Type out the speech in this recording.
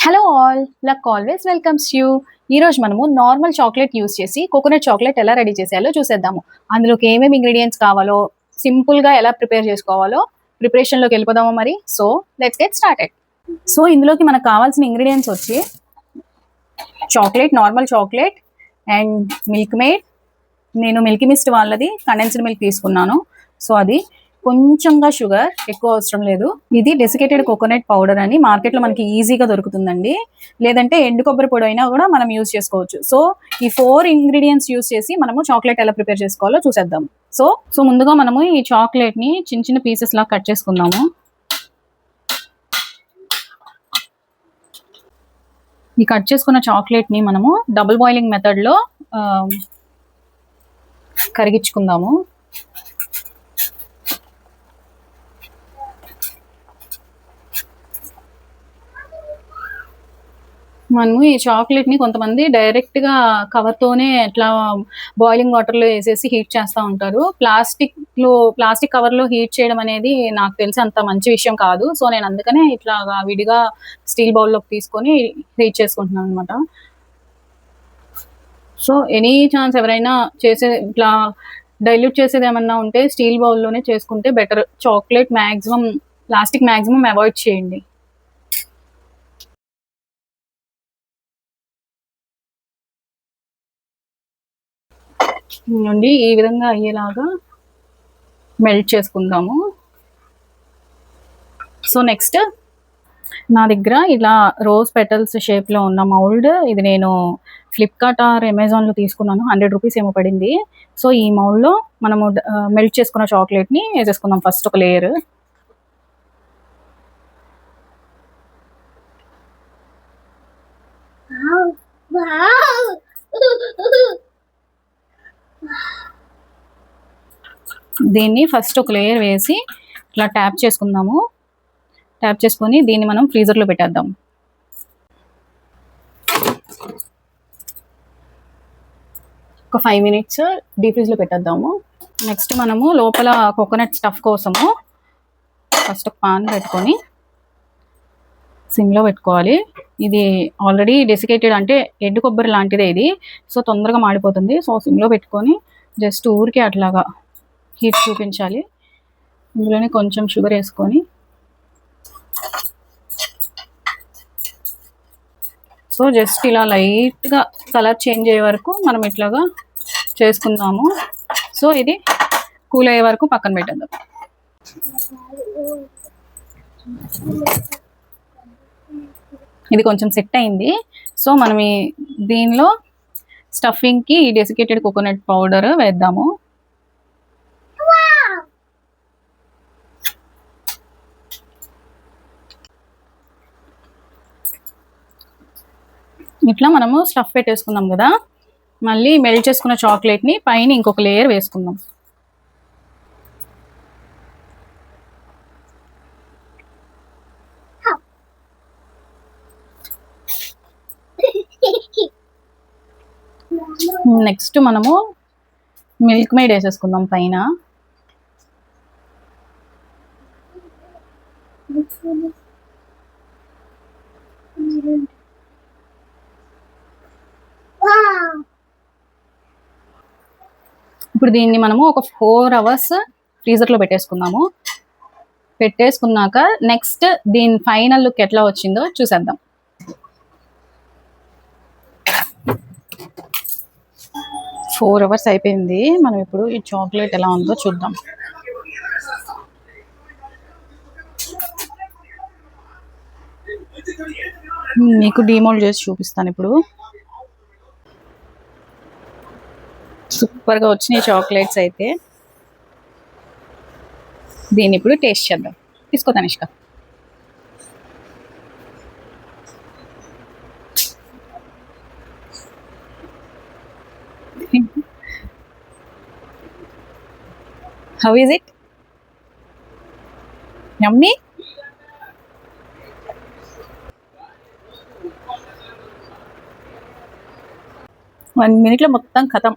Hello all, luck always welcomes you. ఈరోజు మనము normal chocolate use చేసి కోకోనట్ చాక్లెట్ ఎలా రెడీ చేసేయాలో చూసేద్దాము. అందులోకి ఏమేమి ఇంగ్రీడియంట్స్ కావాలో, సింపుల్గా ఎలా ప్రిపేర్ చేసుకోవాలో ప్రిపరేషన్లోకి వెళ్ళిపోదాము మరి. So let's get started. So ఇందులోకి మనకు కావాల్సిన ఇంగ్రీడియంట్స్ వచ్చి chocolate, normal chocolate and milk made. నేను మిల్కీ మిస్ట్ వాళ్ళది కండెన్స్డ్ మిల్క్ తీసుకున్నాను. సో అది కొంచెంగా షుగర్, ఎక్కువ అవసరం లేదు. ఇది డెసికేటెడ్ కోకోనట్ పౌడర్ అని మార్కెట్లో మనకి ఈజీగా దొరుకుతుందండి. లేదంటే ఎండు కొబ్బరి పొడి అయినా కూడా మనం యూజ్ చేసుకోవచ్చు. సో ఈ 4 ఇంగ్రీడియంట్స్ యూజ్ చేసి మనము చాక్లెట్ ఎలా ప్రిపేర్ చేసుకోవాలో చూసేద్దాం. సో ముందుగా మనము ఈ చాక్లెట్ ని చిన్న చిన్న పీసెస్ లా కట్ చేసుకుందాము. ఈ కట్ చేసుకున్న చాక్లెట్ ని మనము డబుల్ బాయిలింగ్ మెథడ్ లో కరిగించుకుందాము. మనము ఈ చాక్లెట్ ని కొంతమంది డైరెక్ట్ గా కవర్ తోనే ఎట్లా బాయిలింగ్ వాటర్ లో వేసేసి హీట్ చేస్తూ ఉంటారు. ప్లాస్టిక్ కవర్ లో హీట్ చేయడం అనేది నాకు తెలిసి అంత మంచి విషయం కాదు. సో నేను అందుకనే ఇట్లా విడిగా స్టీల్ బౌల్లోకి తీసుకొని హీట్ చేసుకుంటున్నాను అనమాట. సో ఎనీ ఛాన్స్ ఎవరైనా ఇట్లా డైల్యూట్ చేసేది ఏమన్నా ఉంటే స్టీల్ బౌల్లోనే చేసుకుంటే better. Chocolate plastic maximum avoid చేయండి. నుండి ఈ విధంగా అయ్యేలాగా మెల్ట్ చేసుకుందాము. సో నెక్స్ట్ నా దగ్గర ఇలా రోజ్ పెటల్స్ షేప్లో ఉన్న మౌల్డ్, ఇది నేను ఫ్లిప్కార్ట్ ఆర్ అమెజాన్లో తీసుకున్నాను. 100 రూపీస్ ఏమో పడింది. సో ఈ మౌల్డ్లో మనము మెల్ట్ చేసుకున్న చాక్లెట్ని వేసేసుకుందాం. ఫస్ట్ ఒక లేయర్. దీన్ని ఫస్ట్ ఒక లేయర్ వేసి ఇట్లా ట్యాప్ చేసుకుందాము. ట్యాప్ చేసుకొని దీన్ని మనం ఫ్రీజర్లో పెట్టేద్దాం. ఒక 5 మినిట్స్ డీప్ ఫ్రీజ్లో పెట్టేద్దాము. నెక్స్ట్ మనము లోపల కోకోనట్ స్టఫ్ కోసము ఫస్ట్ ఒక పాన్ పెట్టుకొని సిమ్లో పెట్టుకోవాలి. ఇది ఆల్రెడీ డెసికేటెడ్ అంటే ఎండు కొబ్బరి లాంటిదే ఇది. సో తొందరగా మాడిపోతుంది. సో సిమ్లో పెట్టుకొని జస్ట్ ఊరికే అట్లాగా హీట్ చూపించాలి. ఇందులోనే కొంచెం షుగర్ వేసుకొని సో జస్ట్ ఇలా లైట్గా కలర్ చేంజ్ అయ్యే వరకు మనం ఇట్లాగా చేసుకుందాము. సో ఇది కూల్ అయ్యే వరకు పక్కన పెట్టేద్దాం. ఇది కొంచెం సెట్ అయింది. సో మనం దీనిలో స్టఫింగ్కి ఈ డెసికేటెడ్ కోకోనట్ పౌడర్ వేద్దాము. ఇట్లా మనము స్టఫ్ పెట్టేసుకున్నాం కదా. మళ్ళీ మెల్ట్ చేసుకున్న చాక్లెట్ని పైన ఇంకొక లేయర్ వేసుకుందాం. నెక్స్ట్ మనము మిల్క్ మేడ్ వేసేసుకుందాం పైన. ఇప్పుడు దీన్ని మనము ఒక 4 అవర్స్ ఫ్రీజర్లో పెట్టేసుకుందాము. పెట్టేసుకున్నాక నెక్స్ట్ దీని ఫైనల్ లుక్ ఎట్లా వచ్చిందో చూసేద్దాం. ఫోర్ అవర్స్ అయిపోయింది. మనం ఇప్పుడు ఈ చాక్లెట్ ఎలా ఉందో చూద్దాం. మీకు డీమోల్డ్ చేసి చూపిస్తాను ఇప్పుడు. సూపర్గా వచ్చినాయి చాక్లెట్స్ అయితే. దీన్ని ఇప్పుడు టేస్ట్ చేద్దాం. తీసుకో Tanishq. How is it? Yummy? 1 minute లో మొత్తం ఖతం.